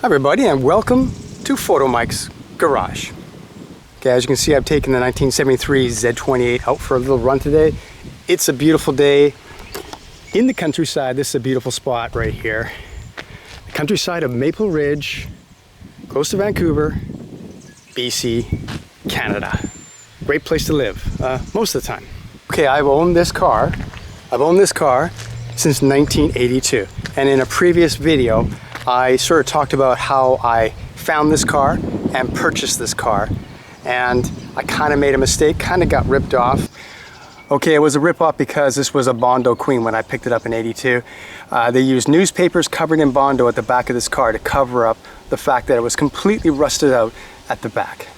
Hi everybody, and welcome to Photomikes Garage. Okay, as you can see, I've taken the 1973 Z28 out for a little run today. It's a beautiful day in the countryside. This is a beautiful spot right here. The countryside of Maple Ridge, close to Vancouver, BC, Canada. Great place to live, most of the time. Okay, I've owned this car since 1982. And in a previous video, I sort of talked about how I found this car and purchased this car. And I kind of made a mistake, kind of got ripped off. Okay, it was a rip-off because this was a Bondo Queen when I picked it up in '82. They used newspapers covered in Bondo at the back of this car to cover up the fact that it was completely rusted out at the back.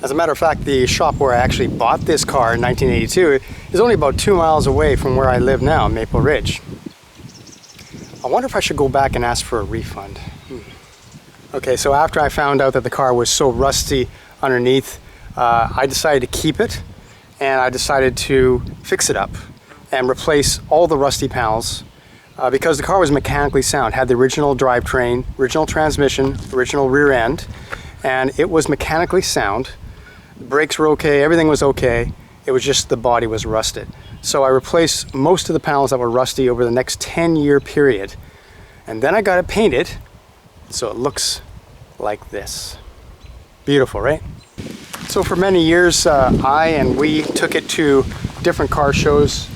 As a matter of fact, the shop where I actually bought this car in 1982 is only about 2 miles away from where I live now, Maple Ridge. I wonder if I should go back and ask for a refund. Okay, so after I found out that the car was so rusty underneath, I decided to keep it, and I decided to fix it up and replace all the rusty panels because the car was mechanically sound, had the original drivetrain, original transmission, original rear end, and it was mechanically sound. The brakes were okay, everything was okay. It was just the body was rusted. So I replaced most of the panels that were rusty over the next 10-year period. And then I got it painted so it looks like this. Beautiful, right? So for many years, we took it to different car shows,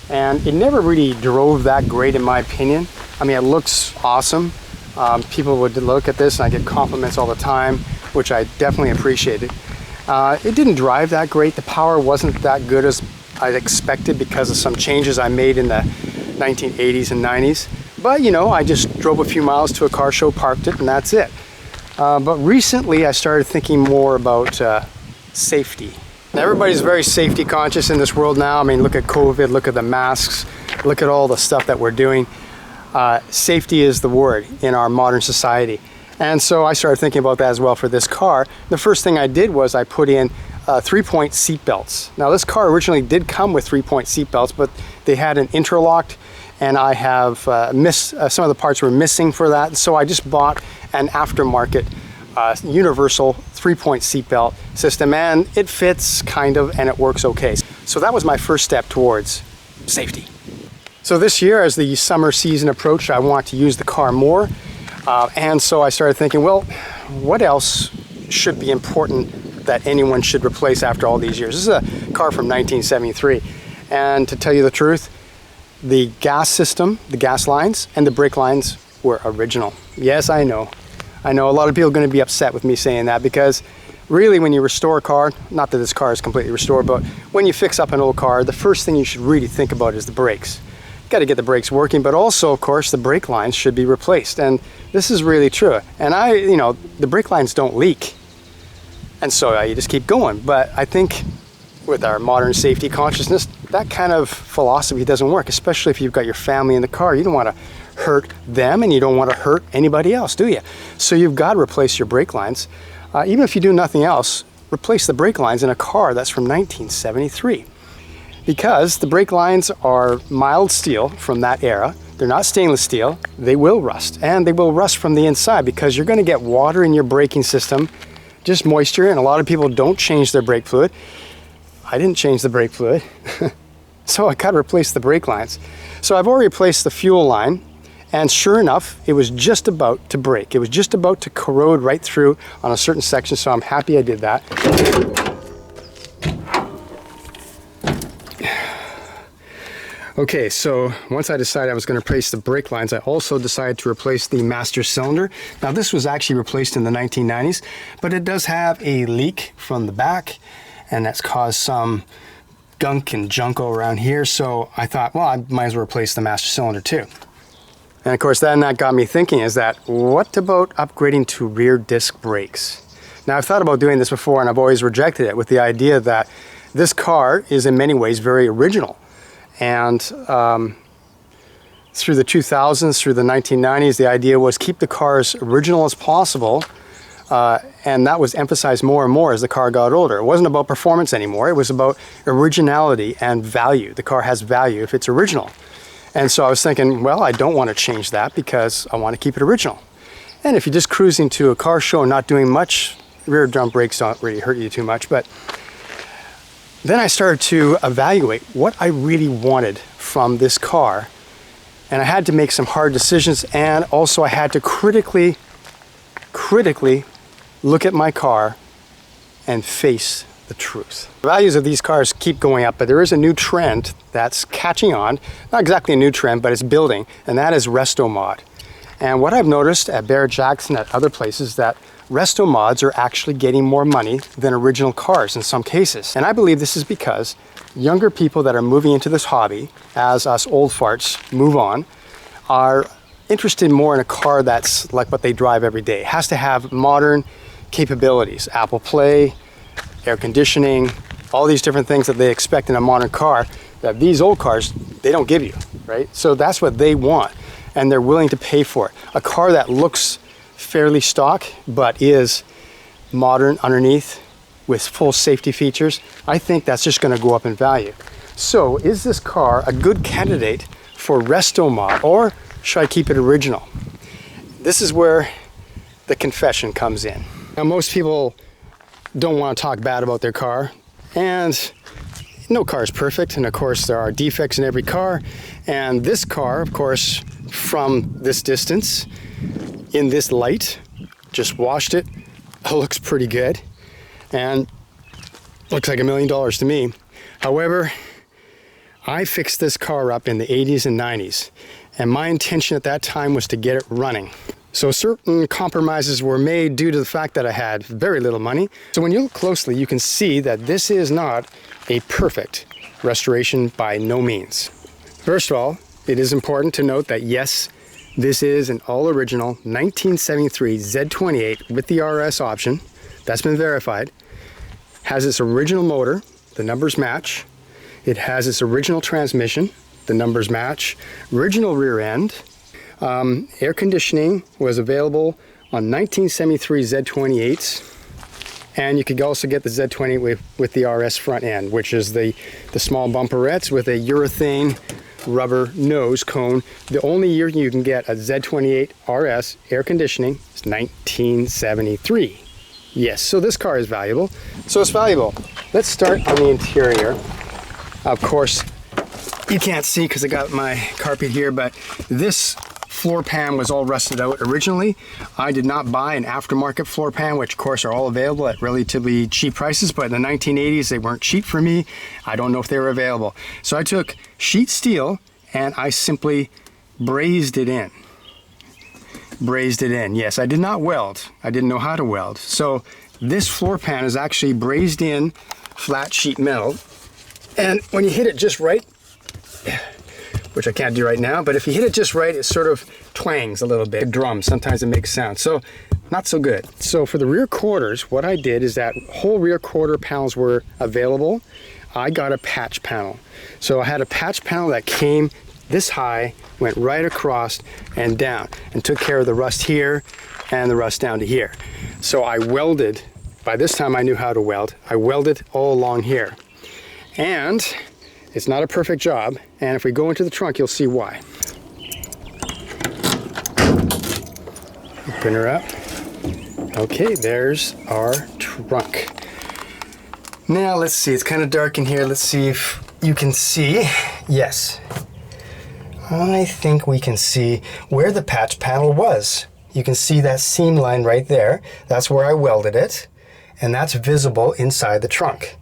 and it never really drove that great in my opinion. I mean, it looks awesome. People would look at this and I get compliments all the time, which I definitely appreciated. It didn't drive that great. The power wasn't that good as I expected because of some changes I made in the 1980s and 90s. But you know, I just drove a few miles to a car show, parked it, and that's it. But recently I started thinking more about safety. Now, everybody's very safety conscious in this world now. I mean, look at COVID, look at the masks, look at all the stuff that we're doing. Safety is the word in our modern society. And so I started thinking about that as well for this car. The first thing I did was I put in 3-point seat belts. Now, this car originally did come with 3-point seat belts, but they had an interlocked, and I have missed, some of the parts were missing for that. So I just bought an aftermarket universal 3-point seat belt system, and it fits kind of, and it works okay. So that was my first step towards safety. So this year, as the summer season approached, I want to use the car more. And so I started thinking, well, what else should be important that anyone should replace after all these years? This is a car from 1973. And to tell you the truth, the gas system, the gas lines, and the brake lines were original. Yes, I know. I know a lot of people are going to be upset with me saying that, because really when you restore a car, not that this car is completely restored, but when you fix up an old car, the first thing you should really think about is the brakes. Got to get the brakes working, but also, of course, the brake lines should be replaced. And this is really true. And the brake lines don't leak. And so you just keep going. But I think with our modern safety consciousness, that kind of philosophy doesn't work, especially if you've got your family in the car. You don't want to hurt them, and you don't want to hurt anybody else, do you? So you've got to replace your brake lines. Even if you do nothing else, replace the brake lines in a car that's from 1973. Because the brake lines are mild steel from that era. They're not stainless steel. They will rust, and they will rust from the inside because you're going to get water in your braking system, just moisture, and a lot of people don't change their brake fluid. I didn't change the brake fluid, so I got to replace the brake lines. So I've already replaced the fuel line, and sure enough, it was just about to break. It was just about to corrode right through on a certain section, so I'm happy I did that. Okay, so once I decided I was going to replace the brake lines, I also decided to replace the master cylinder. Now, this was actually replaced in the 1990s, but it does have a leak from the back, and that's caused some gunk and junko around here. So I thought, well, I might as well replace the master cylinder too. And of course, then that got me thinking, is that what about upgrading to rear disc brakes? Now, I've thought about doing this before, and I've always rejected it with the idea that this car is in many ways very original. And through the 2000s, through the 1990s, the idea was keep the car as original as possible. And that was emphasized more and more as the car got older. It wasn't about performance anymore. It was about originality and value. The car has value if it's original. And so I was thinking, well, I don't want to change that because I want to keep it original. And if you're just cruising to a car show, not doing much, rear drum brakes don't really hurt you too much. But then I started to evaluate what I really wanted from this car. And I had to make some hard decisions, and also I had to critically look at my car and face the truth. The values of these cars keep going up, but there is a new trend that's catching on. Not exactly a new trend, but it's building, and that is resto mod. And what I've noticed at Barrett-Jackson, at other places, that resto mods are actually getting more money than original cars in some cases. And I believe this is because younger people that are moving into this hobby, as us old farts move on, are interested more in a car that's like what they drive every day. It has to have modern capabilities, Apple Play, air conditioning, all these different things that they expect in a modern car that these old cars, they don't give you, right? So that's what they want, and they're willing to pay for it. A car that looks fairly stock, but is modern underneath with full safety features, I think that's just gonna go up in value. So is this car a good candidate for resto mod, or should I keep it original? This is where the confession comes in. Now, most people don't want to talk bad about their car, and no car is perfect, and of course there are defects in every car. And this car, of course, from this distance, in this light, just washed it, looks pretty good, and looks like $1 million to me. However, I fixed this car up in the 80s and 90s, and my intention at that time was to get it running. So certain compromises were made due to the fact that I had very little money. So when you look closely, you can see that this is not a perfect restoration by no means. First of all, it is important to note that yes, this is an all original 1973 Z28 with the RS option. That's been verified. Has its original motor, the numbers match. It has its original transmission, the numbers match. Original rear end. Air conditioning was available on 1973 Z28s, and you could also get the Z28 with the RS front end, which is the small bumperettes with a urethane rubber nose cone. The only year you can get a Z28 RS air conditioning is 1973. Yes, so this car is valuable. So it's valuable. Let's start on the interior. Of course, you can't see because I got my carpet here, but this floor pan was all rusted out originally. I did not buy an aftermarket floor pan, which of course are all available at relatively cheap prices, but in the 1980s they weren't cheap for me. I don't know if they were available. So I took sheet steel and I simply brazed it in. Brazed it in. Yes, I did not weld. I didn't know how to weld. So this floor pan is actually brazed in flat sheet metal. And when you hit it just right, which I can't do right now, but if you hit it just right, it sort of twangs a little bit. A drum, sometimes it makes sound. So not so good. So for the rear quarters, what I did is that whole rear quarter panels were available. I got a patch panel. So I had a patch panel that came this high, went right across and down, and took care of the rust here and the rust down to here. So I welded, by this time I knew how to weld, I welded all along here. And it's not a perfect job, and if we go into the trunk, you'll see why. Open her up. Okay, there's our trunk. Now let's see, it's kind of dark in here. Let's see if you can see. Yes, I think we can see where the patch panel was. You can see that seam line right there. That's where I welded it, and that's visible inside the trunk.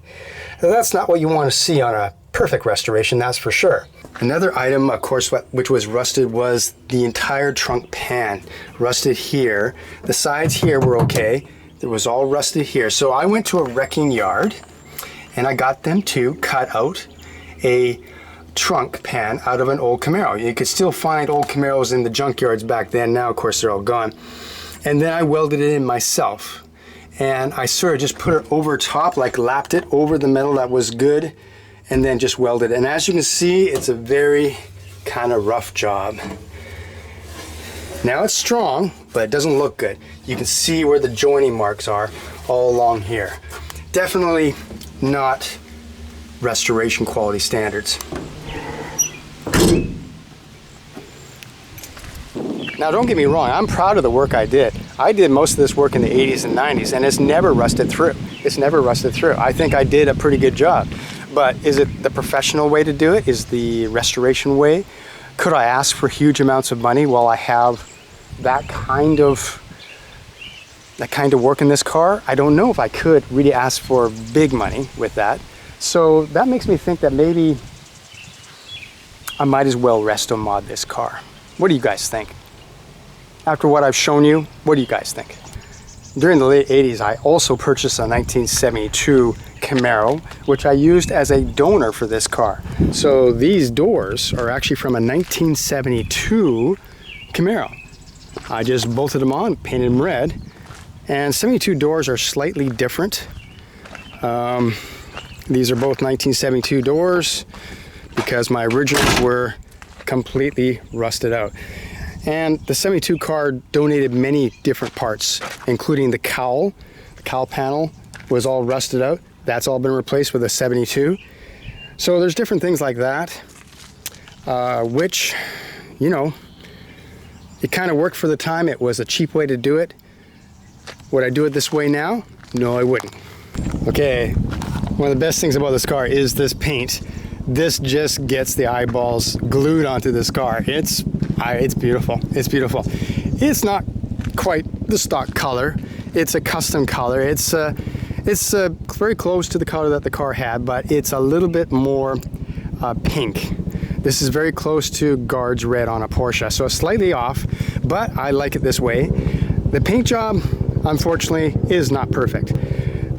Now, that's not what you want to see on a perfect restoration, that's for sure. Another item, of course, which was rusted was the entire trunk pan. Rusted here. The sides here were okay. It was all rusted here. So I went to a wrecking yard and I got them to cut out a trunk pan out of an old Camaro. You could still find old Camaros in the junkyards back then. Now, of course, they're all gone. And then I welded it in myself. And I sort of just put it over top, like lapped it over the metal that was good, and then just welded it. And as you can see, it's a very kind of rough job. Now it's strong, but it doesn't look good. You can see where the joining marks are all along here. Definitely not restoration quality standards. Now don't get me wrong, I'm proud of the work I did. I did most of this work in the 80s and 90s, and it's never rusted through. It's never rusted through. I think I did a pretty good job. But is it the professional way to do it? Is the restoration way? Could I ask for huge amounts of money while I have that kind of work in this car? I don't know if I could really ask for big money with that. So that makes me think that maybe I might as well resto mod this car. What do you guys think? After what I've shown you, what do you guys think? During the late 80s, I also purchased a 1972 Camaro, which I used as a donor for this car. So these doors are actually from a 1972 Camaro. I just bolted them on, painted them red, and 72 doors are slightly different. These are both 1972 doors because my originals were completely rusted out. And the 72 car donated many different parts, including the cowl. The cowl panel was all rusted out. That's all been replaced with a 72. So there's different things like that, which, you know, it kind of worked for the time. It was a cheap way to do it. Would I do it this way now? No, I wouldn't. Okay, one of the best things about this car is this paint. This just gets the eyeballs glued onto this car. It's beautiful. It's beautiful. It's not quite the stock color. It's a custom color. It's very close to the color that the car had, but it's a little bit more pink. This is very close to Guards Red on a Porsche, so it's slightly off, but I like it this way. The paint job, unfortunately, is not perfect.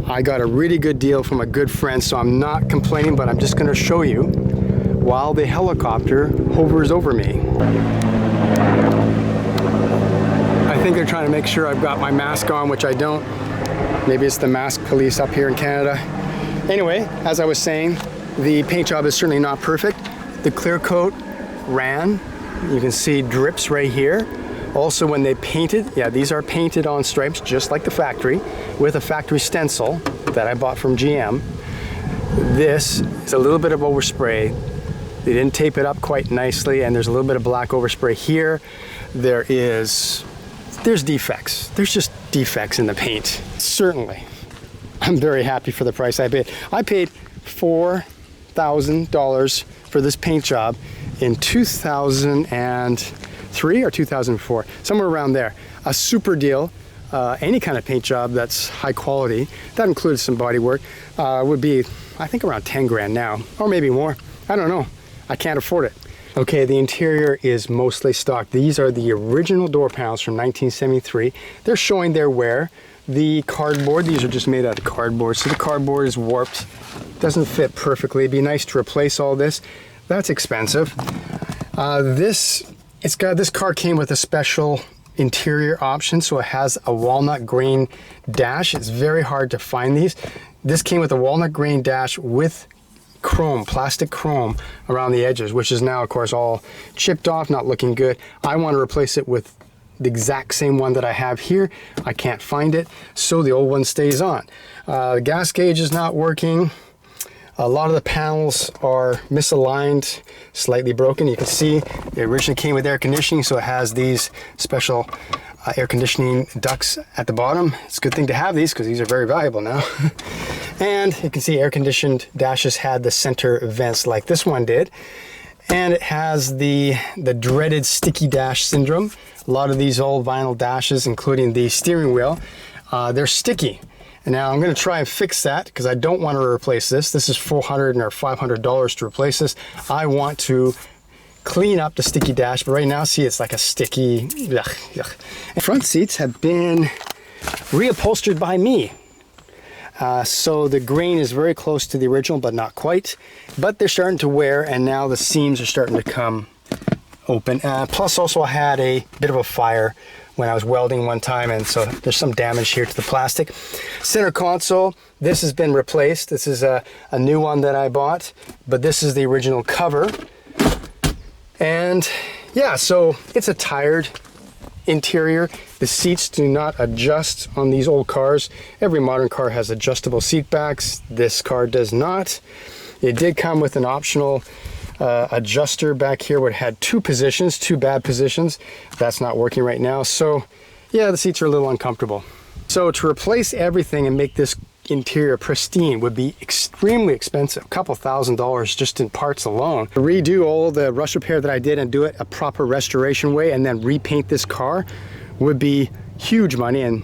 I got a really good deal from a good friend, so I'm not complaining, but I'm just going to show you while the helicopter hovers over me. I think they're trying to make sure I've got my mask on, which I don't. Maybe it's the mask police up here in Canada. Anyway, as I was saying, the paint job is certainly not perfect. The clear coat ran. You can see drips right here. Also, when they painted, yeah, these are painted on stripes just like the factory with a factory stencil that I bought from GM. This is a little bit of overspray. They didn't tape it up quite nicely, and there's a little bit of black overspray here. There's defects. There's just defects in the paint. Certainly, I'm very happy for the price I paid. I paid $4,000 for this paint job in 2003 or 2004, somewhere around there. A super deal. Any kind of paint job that's high quality, that includes some body work, would be, I think, around 10 grand now, or maybe more. I don't know. I can't afford it. Okay, the interior is mostly stock. These are the original door panels from 1973. They're showing their wear. The cardboard, these are just made out of cardboard, so the cardboard is warped. Doesn't fit perfectly. It'd be nice to replace all this. That's expensive. This car came with a special interior option, so it has a walnut grain dash. It's very hard to find these. This came with a walnut grain dash with chrome, plastic chrome around the edges, which is now, of course, all chipped off, not looking good. I want to replace it with the exact same one that I have here. I can't find it, so the old one stays on. The gas gauge is not working. A lot of the panels are misaligned, slightly broken. You can see it originally came with air conditioning, so it has these special air conditioning ducts at the bottom. It's a good thing to have these because these are very valuable now. And you can see air conditioned dashes had the center vents like this one did. And it has the dreaded sticky dash syndrome. A lot of these old vinyl dashes, including the steering wheel, they're sticky. And now I'm going to try and fix that because I don't want to replace this. This is $400 or $500 to replace this. I want to clean up the sticky dash, but right now, see, it's like a sticky, yuck, yuck. And front seats have been reupholstered by me. So the grain is very close to the original, but not quite. But they're starting to wear, and now the seams are starting to come open. Plus, also, I had a bit of a fire when I was welding one time, and so there's some damage here to the plastic. Center console, this has been replaced. This is a new one that I bought, but this is the original cover. And yeah, so it's a tired interior. The seats do not adjust on these old cars. Every modern car has adjustable seat backs. This car does not. It did come with an optional adjuster back here would have had two bad positions. That's not working right now. So yeah, the seats are a little uncomfortable. So to replace everything and make this interior pristine would be extremely expensive, a couple $1,000 just in parts alone. To redo all the rust repair that I did and do it a proper restoration way and then repaint this car would be huge money, and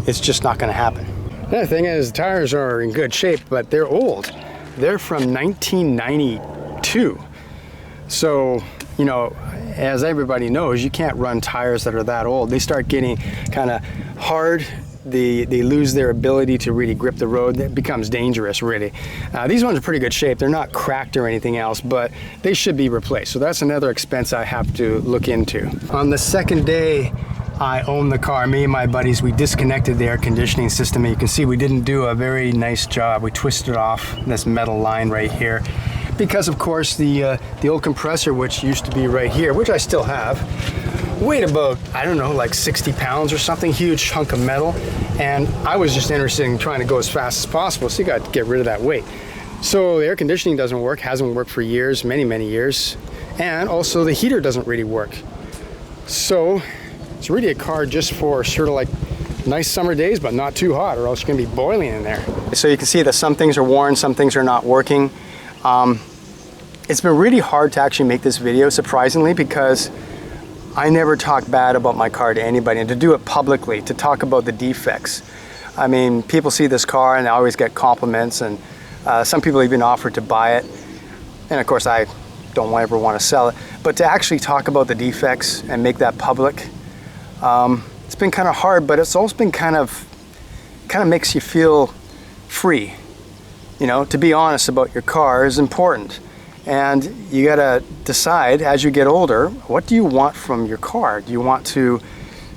it's just not going to happen. Another thing is, the tires are in good shape, but they're old. They're from 1992. So, you know, as everybody knows, you can't run tires that are that old. They start getting kind of hard. They lose their ability to really grip the road. It becomes dangerous, really. These ones are pretty good shape. They're not cracked or anything else, but they should be replaced. So that's another expense I have to look into. On the second day I owned the car, me and my buddies, we disconnected the air conditioning system, and you can see we didn't do a very nice job. We twisted off this metal line right here because, of course, the old compressor, which used to be right here, which I still have, weighed about, I don't know, like 60 pounds or something, huge chunk of metal. And I was just interested in trying to go as fast as possible, so you got to get rid of that weight. So the air conditioning doesn't work, hasn't worked for years, many, many years. And also the heater doesn't really work. So it's really a car just for sort of like nice summer days, but not too hot, or else you're gonna be boiling in there. So you can see that some things are worn, some things are not working. It's been really hard to actually make this video, surprisingly, because I never talk bad about my car to anybody, and to do it publicly, to talk about the defects. I mean, people see this car and I always get compliments, and some people even offer to buy it. And of course, I don't ever want to sell it. But to actually talk about the defects and make that public, it's been kind of hard, but it's also been kind of makes you feel free. You know, to be honest about your car is important. And you gotta decide as you get older, what do you want from your car? Do you want to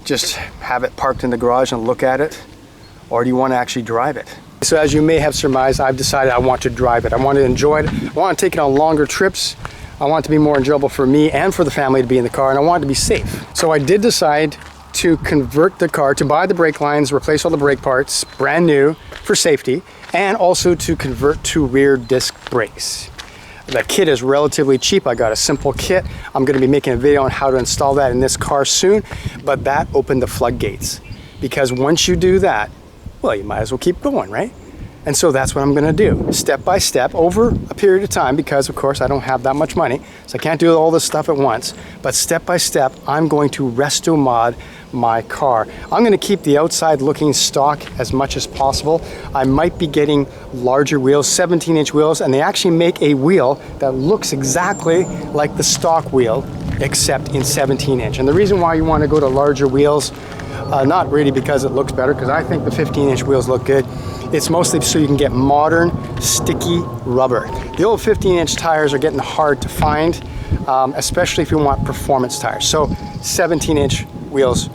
just have it parked in the garage and look at it? Or do you want to actually drive it? So as you may have surmised, I've decided I want to drive it. I want to enjoy it. I want to take it on longer trips. I want it to be more enjoyable for me and for the family to be in the car, and I want it to be safe. So I did decide to convert the car, to buy the brake lines, replace all the brake parts, brand new for safety, and also to convert to rear disc brakes. The kit is relatively cheap. I got a simple kit. I'm going to be making a video on how to install that in this car soon, but that opened the floodgates, because once you do that, well, you might as well keep going, right? And so that's what I'm going to do, step by step, over a period of time, because of course I don't have that much money, so I can't do all this stuff at once. But step by step, I'm going to resto mod my car. I'm going to keep the outside looking stock as much as possible. I might be getting larger wheels, 17-inch wheels, and they actually make a wheel that looks exactly like the stock wheel, except in 17-inch. And the reason why you want to go to larger wheels, not really because it looks better, because I think the 15-inch wheels look good. It's mostly so you can get modern, sticky rubber. The old 15-inch tires are getting hard to find, especially if you want performance tires. So 17-inch wheels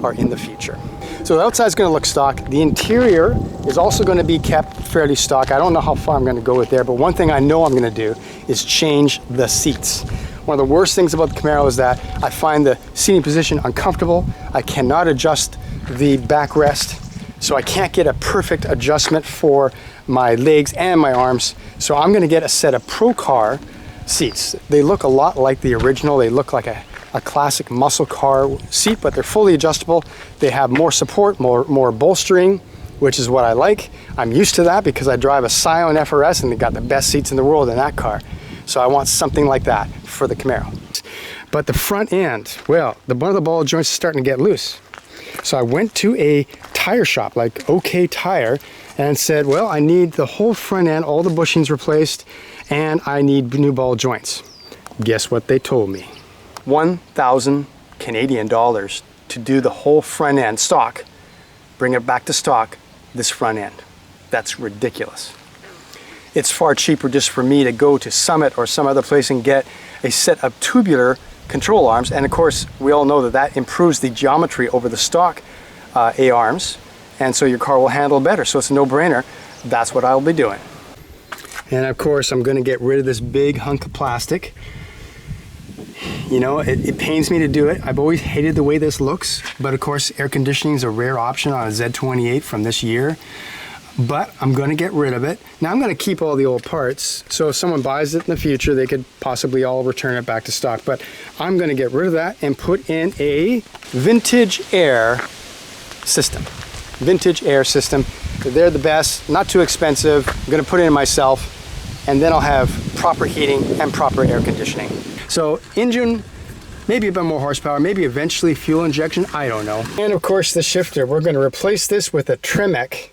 are in the future. So the outside is going to look stock. The interior is also going to be kept fairly stock. I don't know how far I'm going to go with there, but one thing I know I'm going to do is change the seats. One of the worst things about the Camaro is that I find the seating position uncomfortable. I cannot adjust the backrest, so I can't get a perfect adjustment for my legs and my arms. So I'm going to get a set of Pro Car seats. They look a lot like the original. They look like a classic muscle car seat, but they're fully adjustable. They have more support, more bolstering, which is what I like. I'm used to that because I drive a Scion FRS and they got the best seats in the world in that car. So I want something like that for the Camaro. But the front end, well, one of the ball joints is starting to get loose. So I went to a tire shop like OK Tire and said, well, I need the whole front end, all the bushings replaced, and I need new ball joints. Guess what they told me? 1,000 Canadian dollars to do the whole front end stock, bring it back to stock, this front end. That's ridiculous. It's far cheaper just for me to go to Summit or some other place and get a set of tubular control arms. And of course, we all know that that improves the geometry over the stock A-arms. And so your car will handle better. So it's a no-brainer. That's what I'll be doing. And of course, I'm going to get rid of this big hunk of plastic. You know, it pains me to do it. I've always hated the way this looks, but of course, air conditioning is a rare option on a Z28 from this year. but I'm going to get rid of it. Now I'm going to keep all the old parts, so if someone buys it in the future, they could possibly all return it back to stock. But I'm going to get rid of that and put in a vintage air system. Vintage air system. They're the best, not too expensive. I'm going to put it in myself, and then I'll have proper heating and proper air conditioning. So engine, maybe a bit more horsepower, maybe eventually fuel injection, I don't know. And of course the shifter, we're going to replace this with a Tremec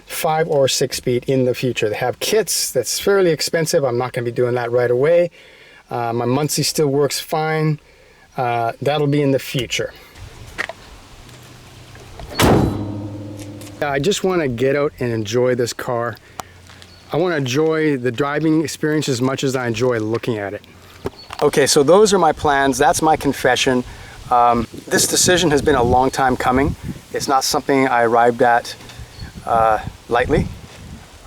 5 or 6 speed in the future. They have kits that's fairly expensive. I'm not going to be doing that right away. My Muncie still works fine. That'll be in the future. I just want to get out and enjoy this car. I want to enjoy the driving experience as much as I enjoy looking at it. Okay, so those are my plans. That's my confession. This decision has been a long time coming. It's not something I arrived at lightly.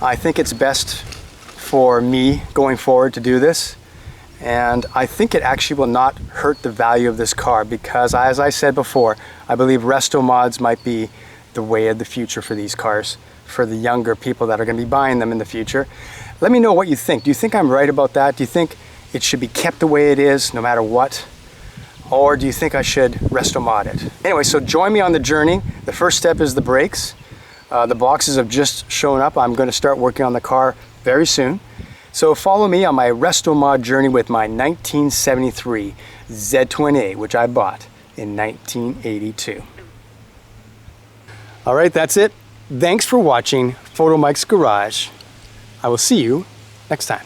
I think it's best for me going forward to do this, and I think it actually will not hurt the value of this car because, as I said before, I believe resto mods might be the way of the future for these cars, for the younger people that are going to be buying them in the future. Let me know what you think. Do you think I'm right about that? Do you think it should be kept the way it is no matter what? Or do you think I should resto mod it? Anyway, so join me on the journey. The first step is the brakes. The boxes have just shown up. I'm going to start working on the car very soon. So follow me on my resto mod journey with my 1973 Z28, which I bought in 1982. All right, that's it. Thanks for watching Photomikes Garage. I will see you next time.